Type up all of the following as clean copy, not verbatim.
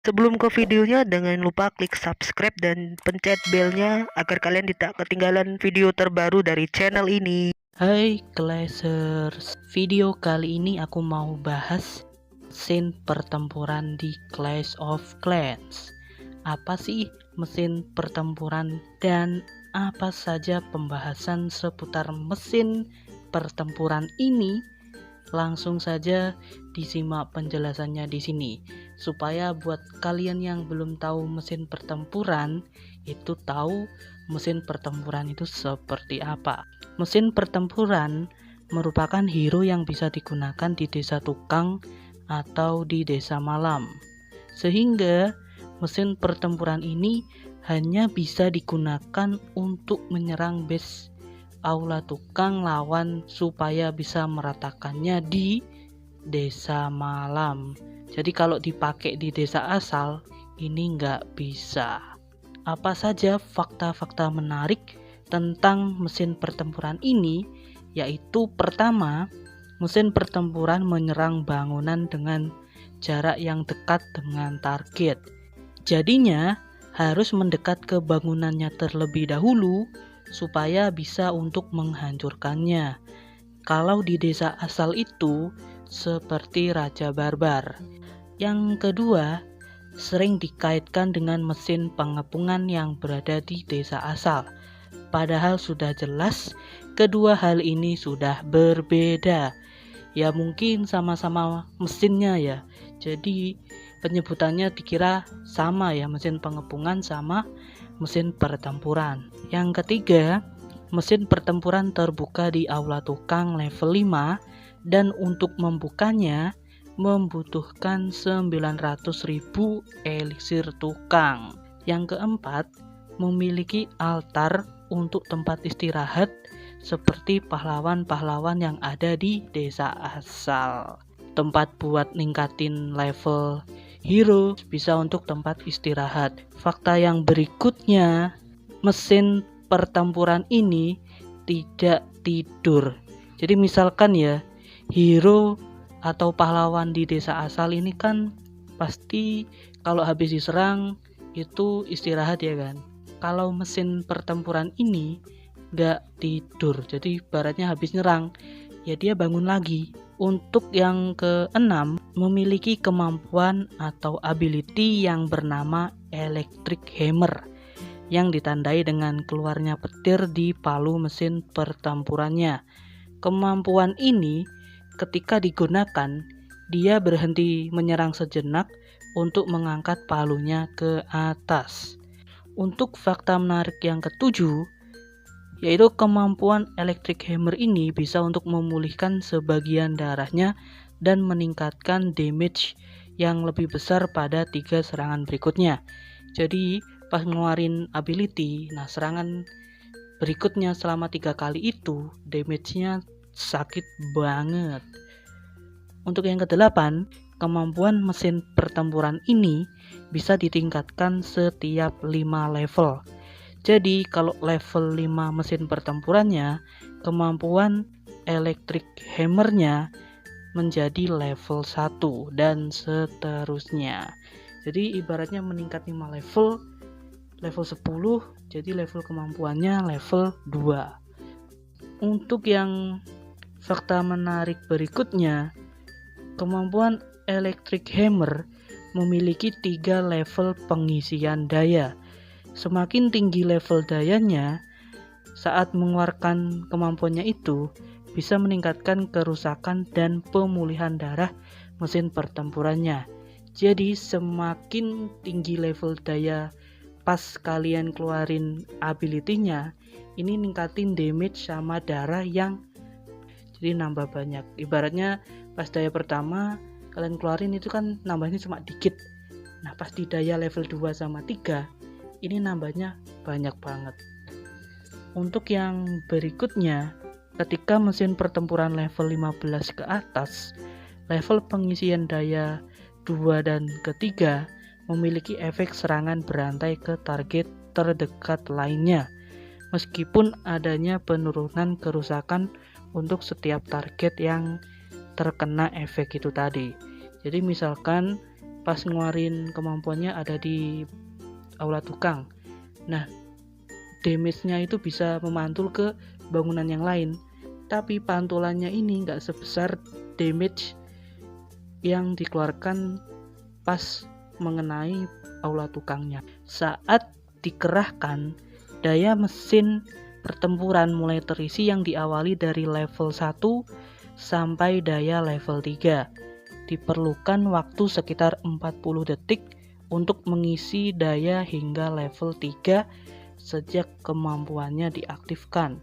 Sebelum ke videonya, jangan lupa klik subscribe dan pencet belnya agar kalian tidak ketinggalan video terbaru dari channel ini. Hai Clashers, video kali ini aku mau bahas mesin pertempuran di Clash of Clans. Apa sih mesin pertempuran dan apa saja pembahasan seputar mesin pertempuran ini? Langsung saja disimak penjelasannya di sini supaya buat kalian yang belum tahu mesin pertempuran itu tahu mesin pertempuran itu seperti apa. Mesin pertempuran merupakan hero yang bisa digunakan di desa tukang atau di desa malam. Sehingga mesin pertempuran ini hanya bisa digunakan untuk menyerang base aula tukang lawan supaya bisa meratakannya di desa malam. Jadi kalau dipakai di desa asal ini nggak bisa. Apa saja fakta-fakta menarik tentang mesin pertempuran ini? Yaitu pertama, mesin pertempuran menyerang bangunan dengan jarak yang dekat dengan target. Jadinya harus mendekat ke bangunannya terlebih dahulu supaya bisa untuk menghancurkannya. Kalau di desa asal itu seperti Raja Barbar. Yang kedua, sering dikaitkan dengan mesin pengepungan yang berada di desa asal. Padahal sudah jelas kedua hal ini sudah berbeda. Ya mungkin sama-sama mesinnya ya. Jadi penyebutannya dikira sama ya, mesin pengepungan sama mesin pertempuran. Yang ketiga, mesin pertempuran terbuka di aula tukang level 5 dan untuk membukanya membutuhkan 900.000 eliksir tukang. Yang keempat, memiliki altar untuk tempat istirahat seperti pahlawan-pahlawan yang ada di desa asal. Tempat buat ningkatin level hero, bisa untuk tempat istirahat. Fakta yang berikutnya, mesin pertempuran ini tidak tidur. Jadi misalkan ya, hero atau pahlawan di desa asal ini kan pasti kalau habis diserang itu istirahat ya kan. Kalau mesin pertempuran ini nggak tidur, jadi ibaratnya habis nyerang ya dia bangun lagi. Untuk yang keenam, memiliki kemampuan atau ability yang bernama Electric Hammer yang ditandai dengan keluarnya petir di palu mesin pertempurannya. Kemampuan ini ketika digunakan, dia berhenti menyerang sejenak untuk mengangkat palunya ke atas. Untuk fakta menarik yang ketujuh, yaitu kemampuan Electric Hammer ini bisa untuk memulihkan sebagian darahnya dan meningkatkan damage yang lebih besar pada 3 serangan berikutnya. Jadi pas ngeluarin ability, nah serangan berikutnya selama 3 kali itu damage-nya sakit banget. Untuk yang kedelapan, kemampuan mesin pertempuran ini bisa ditingkatkan setiap 5 level. Jadi kalau level 5 mesin pertempurannya, kemampuan Electric Hammer-nya menjadi level 1 dan seterusnya. Jadi ibaratnya meningkat 5 level, level 10, jadi level kemampuannya level 2. Untuk yang fakta menarik berikutnya, kemampuan Electric Hammer memiliki 3 level pengisian daya. Semakin tinggi level dayanya, saat mengeluarkan kemampuannya itu bisa meningkatkan kerusakan dan pemulihan darah mesin pertempurannya. Jadi semakin tinggi level daya pas kalian keluarin ability-nya, ini ningkatin damage sama darah yang jadi nambah banyak. Ibaratnya pas daya pertama kalian keluarin itu kan nambahnya cuma dikit. Nah pas di daya level 2 sama 3 ini nambahnya banyak banget. Untuk yang berikutnya, ketika mesin pertempuran level 15 ke atas, level pengisian daya 2 dan ketiga memiliki efek serangan berantai ke target terdekat lainnya, meskipun adanya penurunan kerusakan untuk setiap target yang terkena efek itu tadi. Jadi misalkan pas ngeluarin kemampuannya ada di aula tukang. Nah, damage-nya itu bisa memantul ke bangunan yang lain, tapi pantulannya ini nggak sebesar damage yang dikeluarkan pas mengenai aula tukangnya. Saat dikerahkan, daya mesin pertempuran mulai terisi yang diawali dari level 1 sampai daya level 3. Diperlukan waktu sekitar 40 detik untuk mengisi daya hingga level 3 sejak kemampuannya diaktifkan.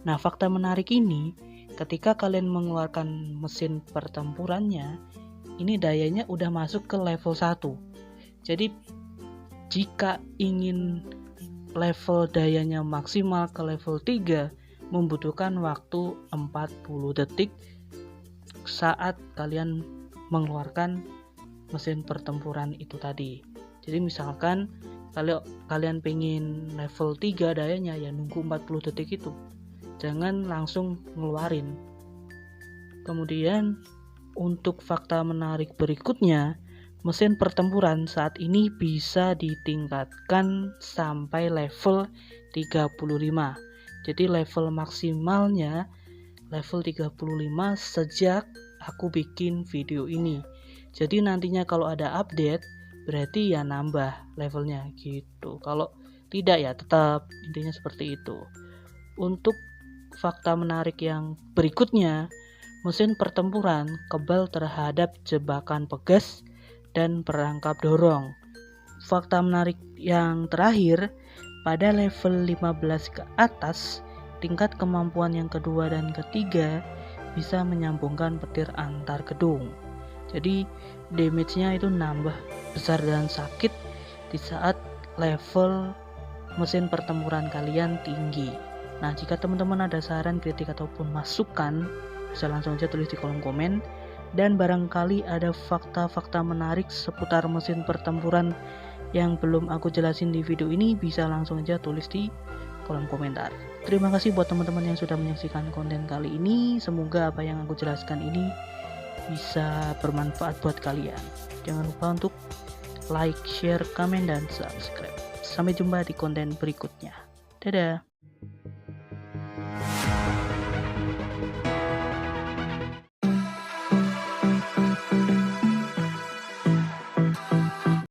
Nah, fakta menarik ini, ketika kalian mengeluarkan mesin pertempurannya, ini dayanya udah masuk ke level 1. Jadi jika ingin level dayanya maksimal ke level 3, membutuhkan waktu 40 detik saat kalian mengeluarkan mesin pertempuran itu tadi. Jadi misalkan kalau kalian pengen level 3 dayanya, ya nunggu 40 detik itu. Jangan langsung ngeluarin. Kemudian untuk fakta menarik berikutnya, mesin pertempuran saat ini bisa ditingkatkan sampai level 35. Jadi level maksimalnya level 35 sejak aku bikin video ini. Jadi nantinya kalau ada update berarti ya nambah levelnya gitu. Kalau tidak ya tetap, intinya seperti itu. Untuk fakta menarik yang berikutnya, mesin pertempuran kebal terhadap jebakan pegas dan perangkap dorong. Fakta menarik yang terakhir, pada level 15 ke atas, tingkat kemampuan yang kedua dan ketiga bisa menyambungkan petir antar gedung. Jadi damage-nya itu nambah besar dan sakit di saat level mesin pertempuran kalian tinggi. Nah, jika teman-teman ada saran, kritik ataupun masukan, bisa langsung aja tulis di kolom komen. Dan barangkali ada fakta-fakta menarik seputar mesin pertempuran yang belum aku jelasin di video ini, bisa langsung aja tulis di kolom komentar. Terima kasih buat teman-teman yang sudah menyaksikan konten kali ini. Semoga apa yang aku jelaskan ini bisa bermanfaat buat kalian. Jangan lupa untuk like, share, komen, dan subscribe. Sampai jumpa di konten berikutnya. Dadah.